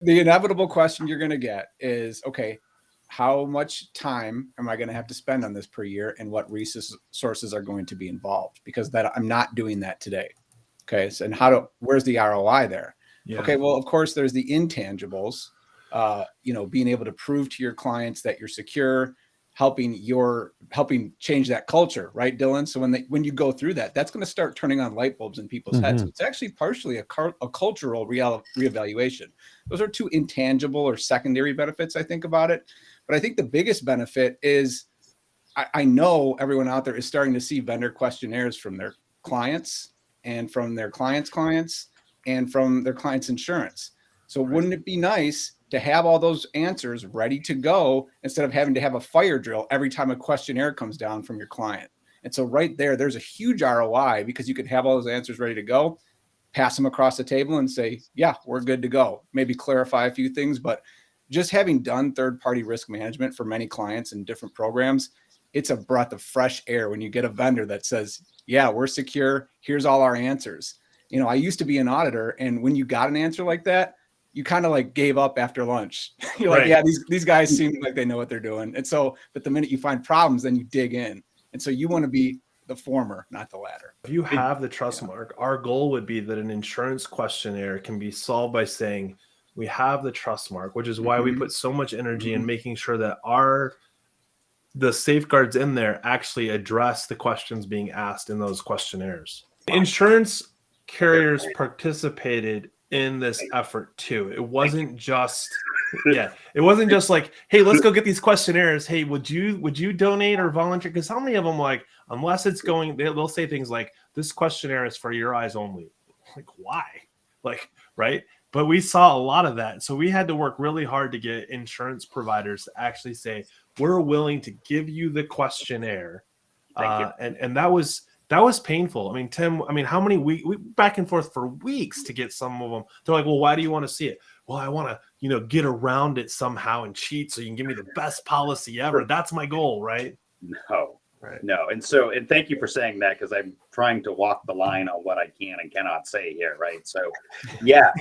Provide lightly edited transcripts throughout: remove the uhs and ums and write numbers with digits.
the inevitable question you're going to get is, okay, how much time am I going to have to spend on this per year, and what resources are going to be involved? Because that I'm not doing that today. Okay. So, and where's the ROI there? Yeah. Okay. Well, of course, there's the intangibles, being able to prove to your clients that you're secure, helping change that culture, right, Dylan? So when you go through that, that's going to start turning on light bulbs in people's heads. So it's actually partially a cultural reevaluation. Those are two intangible or secondary benefits, I think, about it. But I think the biggest benefit is I know everyone out there is starting to see vendor questionnaires from their clients and from their clients' clients and from their clients' insurance. So wouldn't it be nice to have all those answers ready to go instead of having to have a fire drill every time a questionnaire comes down from your client? And so right there's a huge ROI, because you could have all those answers ready to go, pass them across the table and say, yeah, we're good to go. Maybe clarify a few things, but just having done third-party risk management for many clients in different programs, it's a breath of fresh air when you get a vendor that says, yeah, we're secure. Here's all our answers. I used to be an auditor, and when you got an answer like that, you kind of like gave up after lunch. You're like, yeah, these guys seem like they know what they're doing. And so, but the minute you find problems, then you dig in. And so you want to be the former, not the latter. If you have the Trustmark, our goal would be that an insurance questionnaire can be solved by saying, we have the Trustmark, which is why we put so much energy in making sure that the safeguards in there actually address the questions being asked in those questionnaires. Insurance carriers participated in this effort too. It wasn't just like, hey, let's go get these questionnaires. Hey, would you donate or volunteer? Because how many of them, like, unless it's going, they'll say things like, this questionnaire is for your eyes only. Like, why? Like, right? But we saw a lot of that. So we had to work really hard to get insurance providers to actually say, we're willing to give you the questionnaire. And that was painful. I mean, Tim, how many we back and forth for weeks to get some of them. They're like, well, why do you want to see it? Well, I want to, get around it somehow and cheat so you can give me the best policy ever. That's my goal, right? No. Right. No. And thank you for saying that, because I'm trying to walk the line on what I can and cannot say here. Right. So, yes,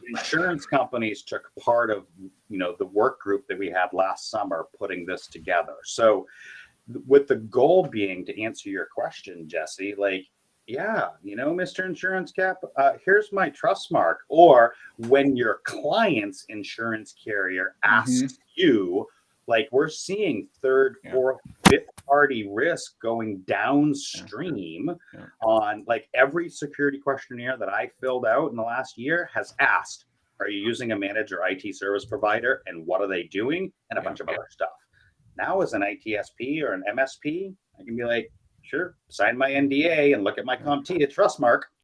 insurance companies took part of, the work group that we had last summer putting this together. So, with the goal being to answer your question, Jesse, like, yeah, Mr. Insurance Cap, here's my Trustmark. Or when your client's insurance carrier asks you, like, we're seeing third, fourth, fifth party risk going downstream on, like, every security questionnaire that I filled out in the last year has asked, are you using a managed or IT service provider, and what are they doing, and a bunch of other stuff. Now, as an ITSP or an MSP, I can be like, sure, sign my NDA and look at my CompTIA at Trustmark.